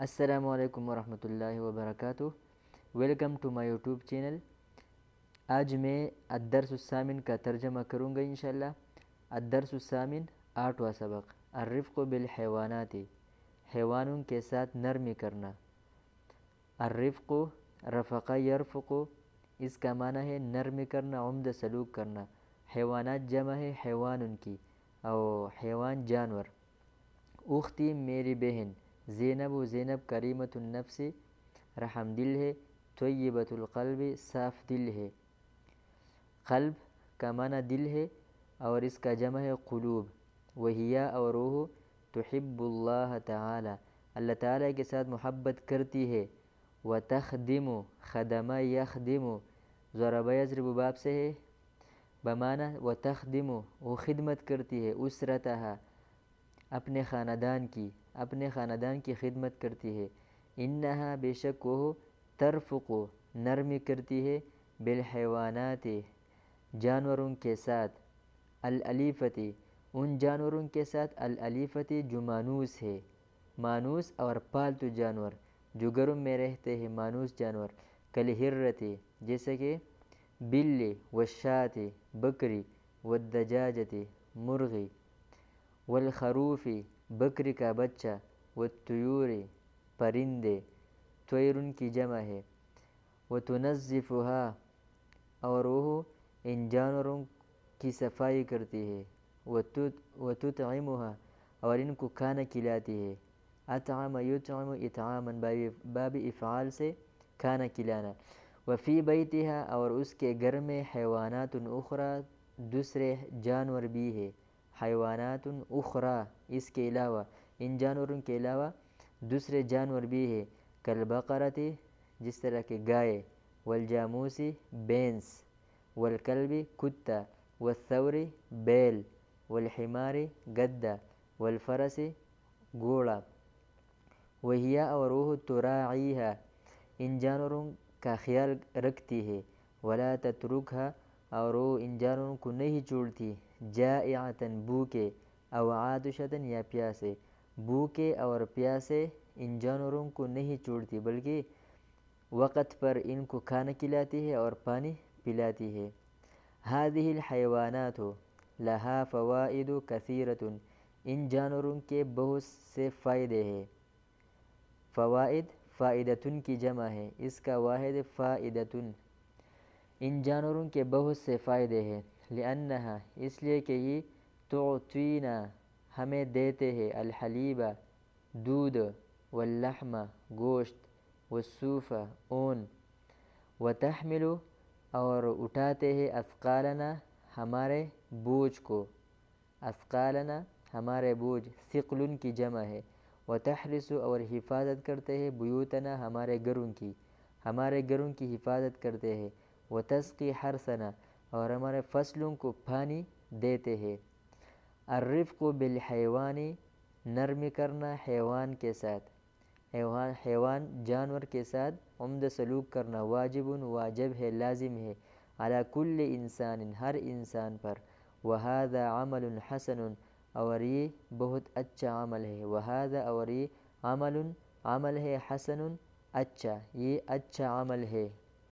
السلام علیکم ورحمۃ اللہ وبرکاتہ۔ Welcome to my YouTube channel. آج میں الدرس الثامن کا ترجمہ کروں گا انشاءاللہ۔ الدرس الثامن، 8واں سبق، الرفق بالحیوانات، حیوانوں کے ساتھ نرمی کرنا۔ الرفق، رفق یرفق، اس کا معنی ہے نرمی کرنا، عمدہ سلوک کرنا۔ حیوانات جمع ہے حیوان کی، اور حیوان جانور۔ اختی میری بہن، زینب زینب کریمۃ النفس، رحم دل ہے، طیبۃ القلب صاف دل ہے۔ قلب کا معنی دل ہے اور اس کا جمع ہے قلوب۔ وہی اور وہ تحب اللہ تعالی، اللہ تعالیٰ کے ساتھ محبت کرتی ہے۔ وتخدم، خدم یخدم، ضرب یضرب باب سے ہے، بمعنی وتخدم، وہ خدمت کرتی ہے، اسرتہا، اپنے خاندان کی خدمت کرتی ہے۔ انہا، بے شک وہ، ترفق، نرمی کرتی ہے، بالحیوانات، جانوروں کے ساتھ، الألیفۃ، ان جانوروں کے ساتھ، الألیفۃ جو مانوس ہے، مانوس اور پالتو جانور جو گھروں میں رہتے ہیں، مانوس جانور، کالحرۃ، جیسے کہ بلی، والشاۃ، بکری، والدجاجۃ، مرغی، والخروف، بکری کا بچہ، والطیور، پرندے، طیر کی جمع ہے۔ وتنظفها، اور وہ ان جانوروں کی صفائی کرتی ہے۔ وتطعمها، اور ان کو کھانا کھلاتی ہے۔ اطعم یطعم اطعاما، باب افعال سے کھانا کھلانا۔ وفی بیتها، اور اس کے گھر میں، حیوانات اخرى، دوسرے جانور بھی ہے۔ حیوانات اخرى، اس کے علاوہ، ان جانوروں کے علاوہ دوسرے جانور بھی ہے۔ کالبقرۃ، جس طرح کہ گائے، والجاموس، بھینس، والکلب، کتا، والثور، بیل، والحمار، گدھا، والفرس، گھوڑا۔ وہی اور وہ تراعیها، ان جانوروں کا خیال رکھتی ہے۔ ولا تترکها، اور وہ ان جانوروں کو نہیں چھوڑتی، جائعۃ، بھوکے، او عاطشۃ، یا پیاسے۔ بھوکے اور پیاسے ان جانوروں کو نہیں چھوڑتی، بلکہ وقت پر ان کو کھانا کھلاتی ہے اور پانی پلاتی ہے۔ هذه الحیوانات لها فوائد کثیرۃ، ان جانوروں کے بہت سے فائدے ہیں۔ فوائد، فائدۃ کی جمع ہے، اس کا واحد فائدۃ۔ ان جانوروں کے بہت سے فائدے ہیں۔ لأنہا، اس لیے کہ یہ، تعطینا، ہمیں دیتے ہیں، الحلیب، دودھ، واللحم، گوشت، والصوف، اون، وتحمل، اور اٹھاتے ہیں، اثقالنا، ہمارے بوجھ کو، اثقالنا، ہمارے بوجھ، ثقل کی جمع ہے۔ وتحرس، اور حفاظت کرتے ہیں، بیوتنا، ہمارے گھروں کی حفاظت کرتے ہیں۔ وتسقی حرثنا، اور ہمارے فصلوں کو پانی دیتے ہیں۔ الرفق بالحیوان، نرمی کرنا حیوان کے ساتھ، حیوان جانور کے ساتھ عمدہ سلوک کرنا، واجب، واجب ہے، لازم ہے، علی کل انسان، ہر انسان پر۔ وہذا عمل حسن، اور یہ بہت اچھا عمل ہے۔ وہذا، اور یہ عمل ہے، حسن، اچھا، یہ اچھا عمل ہے۔